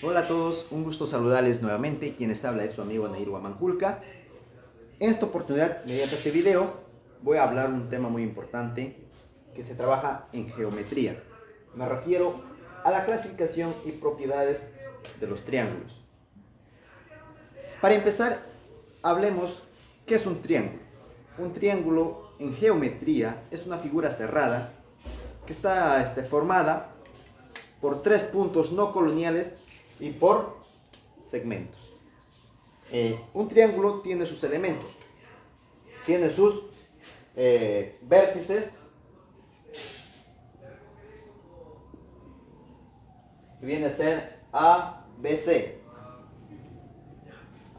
Hola a todos, un gusto saludarles nuevamente. Quien les habla es su amigo Nair Huamanculca. En esta oportunidad, mediante este video, voy a hablar un tema muy importante que se trabaja en geometría. Me refiero a la clasificación y propiedades de los triángulos. Para empezar, hablemos qué es un triángulo. Un triángulo en geometría es una figura cerrada que está formada por tres puntos no coloniales y por segmentos. Un triángulo tiene sus elementos, tiene sus vértices, que viene a ser A, B, C.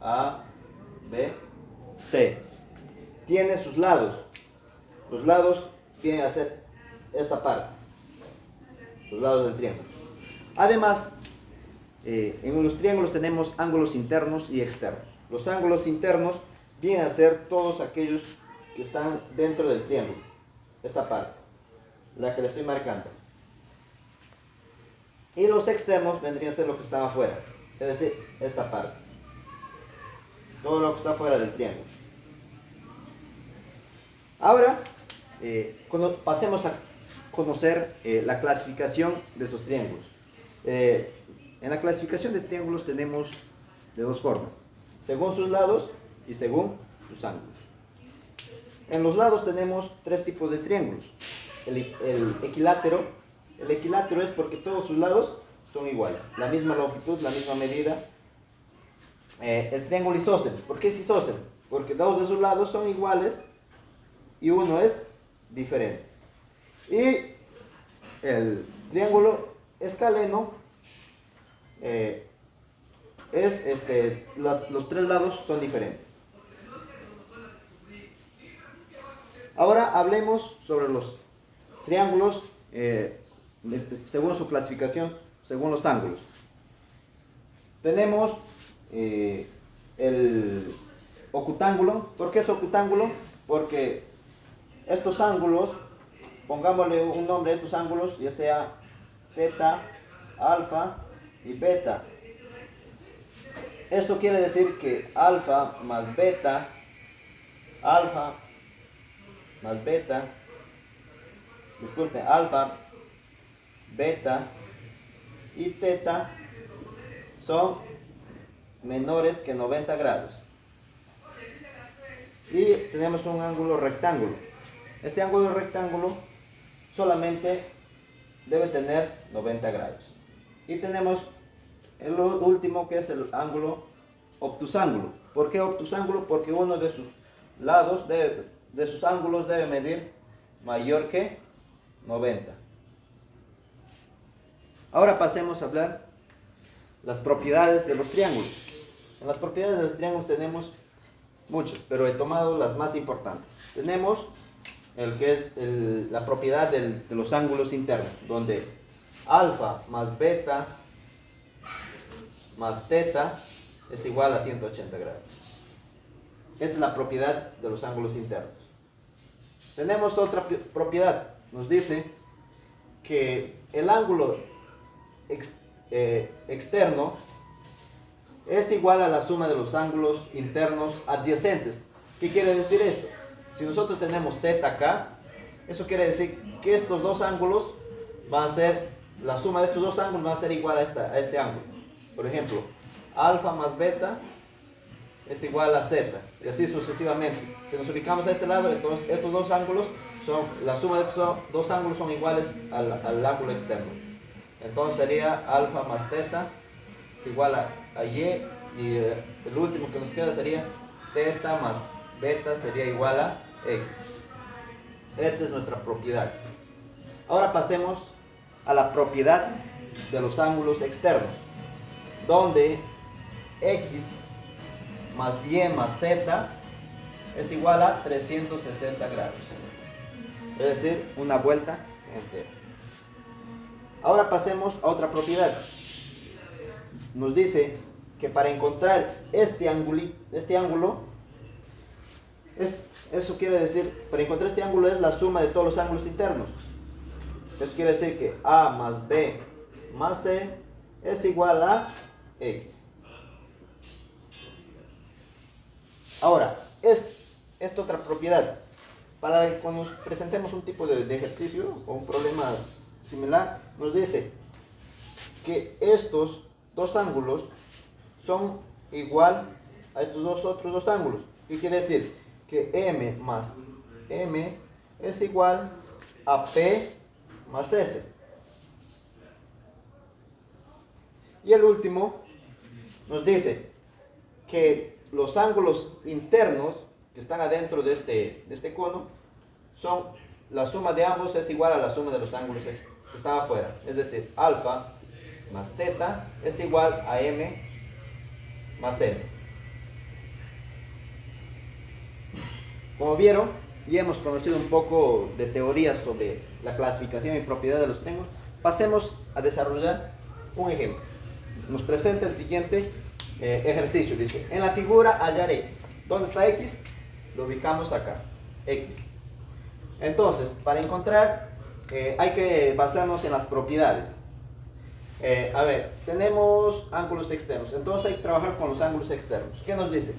A, B, C. Tiene sus lados. Los lados vienen a ser esta parte, los lados del triángulo. Además, en los triángulos tenemos ángulos internos y externos. Los ángulos internos vienen a ser todos aquellos que están dentro del triángulo. Esta parte, la que le estoy marcando. Y los externos vendrían a ser los que están afuera, es decir, esta parte. Todo lo que está fuera del triángulo. Ahora, pasemos a conocer la clasificación de estos triángulos. En la clasificación de triángulos tenemos de dos formas, según sus lados y según sus ángulos. En los lados tenemos tres tipos de triángulos. El equilátero. El equilátero es porque todos sus lados son iguales, la misma longitud, la misma medida. El triángulo isósceles. ¿Por qué es isósceles? Porque dos de sus lados son iguales y uno es diferente. Y el triángulo escaleno los tres lados son diferentes. Ahora hablemos sobre los triángulos según su clasificación, según los ángulos. Tenemos el ocutángulo. ¿Por qué es ocutángulo? Porque estos ángulos, pongámosle un nombre a estos ángulos, ya sea teta, alfa y beta. Esto quiere decir que alfa más beta alfa beta y teta son menores que 90 grados. Y tenemos un ángulo rectángulo. Este ángulo rectángulo solamente debe tener 90 grados. Y tenemos el último, que es el ángulo obtusángulo. ¿Por qué obtusángulo? Porque uno de sus lados, de sus ángulos, debe medir mayor que 90. Ahora pasemos a hablar las propiedades de los triángulos. En las propiedades de los triángulos tenemos muchas, pero he tomado las más importantes. Tenemos la propiedad de los ángulos internos, donde alfa más beta más teta es igual a 180 grados. Esta es la propiedad de los ángulos internos. Tenemos otra propiedad. Nos dice que el ángulo externo es igual a la suma de los ángulos internos adyacentes. ¿Qué quiere decir esto? Si nosotros tenemos z acá, eso quiere decir que estos dos ángulos van a ser, la suma de estos dos ángulos va a ser igual a este ángulo. Por ejemplo, alfa más beta es igual a z, y así sucesivamente. Si nos ubicamos a este lado, entonces estos dos ángulos la suma de estos dos ángulos son iguales al ángulo externo. Entonces sería alfa más teta es igual a y, el último que nos queda sería teta más beta sería igual a x. Esta es nuestra propiedad. Ahora pasemos a la propiedad de los ángulos externos, donde x más y más z es igual a 360 grados. Es decir, una vuelta entera. Ahora pasemos a otra propiedad. Nos dice que para encontrar este ángulo, eso quiere decir, para encontrar este ángulo es la suma de todos los ángulos internos. Eso quiere decir que A más B más C es igual a X. Ahora, esta otra propiedad, para que cuando nos presentemos un tipo de ejercicio o un problema similar, nos dice que estos dos ángulos son igual a estos otros dos ángulos. ¿Qué quiere decir? Que M más M es igual a P más S. Y el último nos dice que los ángulos internos que están adentro de este cono son, la suma de ambos es igual a la suma de los ángulos que están afuera. Es decir, alfa más teta es igual a M más N. Como vieron, ya hemos conocido un poco de teorías sobre la clasificación y propiedad de los triángulos. Pasemos a desarrollar un ejemplo. Nos presenta el siguiente ejercicio. Dice, en la figura hallar X. ¿Dónde está X? Lo ubicamos acá, X. Entonces, para encontrar, hay que basarnos en las propiedades. A ver, tenemos ángulos externos. Entonces hay que trabajar con los ángulos externos. ¿Qué nos dice?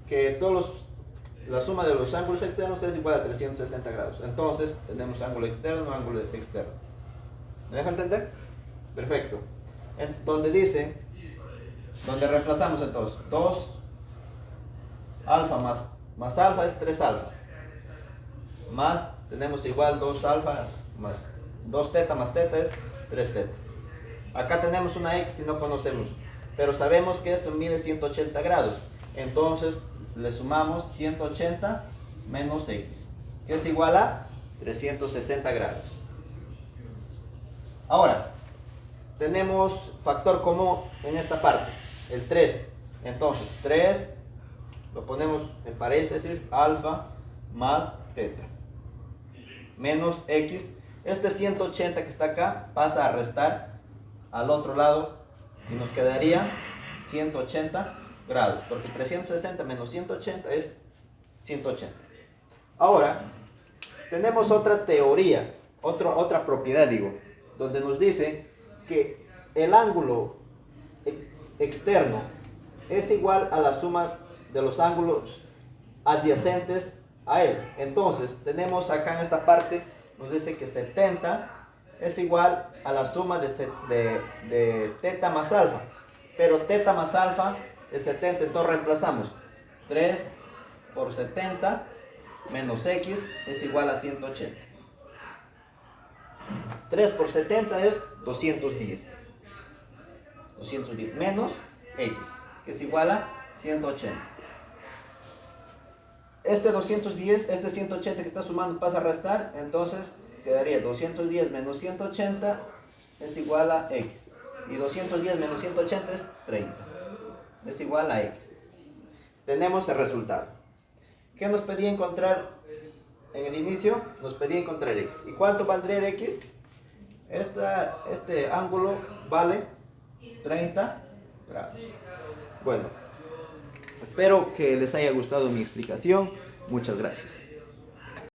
Que la suma de los ángulos externos es igual a 360 grados. Entonces, tenemos ángulo externo, ángulo externo. ¿Me deja entender? Perfecto. Donde reemplazamos entonces 2 alfa más alfa es 3 alfa. Más, tenemos igual 2 alfa más 2 teta más teta es 3 teta. Acá tenemos una X y no conocemos, pero sabemos que esto mide 180 grados. Entonces le sumamos 180 menos X, que es igual a 360 grados. Ahora, tenemos factor común en esta parte, el 3. Entonces 3 lo ponemos en paréntesis, alfa más teta menos X. Este 180 que está acá pasa a restar al otro lado y nos quedaría 180 grados, porque 360 menos 180 es 180. Ahora, tenemos otra teoría, otra propiedad, donde nos dice que el ángulo externo es igual a la suma de los ángulos adyacentes a él. Entonces, tenemos acá en esta parte, nos dice que 70 es igual a la suma de teta más alfa. Pero teta más alfa es 70, entonces reemplazamos 3 por 70 menos X es igual a 180. 3 por 70 es 210. 210 menos X, que es igual a 180. Este 210, este 180 que está sumando pasa a restar, entonces quedaría 210 menos 180 es igual a X. Y 210 menos 180 es 30. Es igual a X. Tenemos el resultado. ¿Qué nos pedía encontrar en el inicio? Nos pedía encontrar X. ¿Y cuánto valdría el X? Este ángulo vale 30 grados. Bueno, espero que les haya gustado mi explicación. Muchas gracias.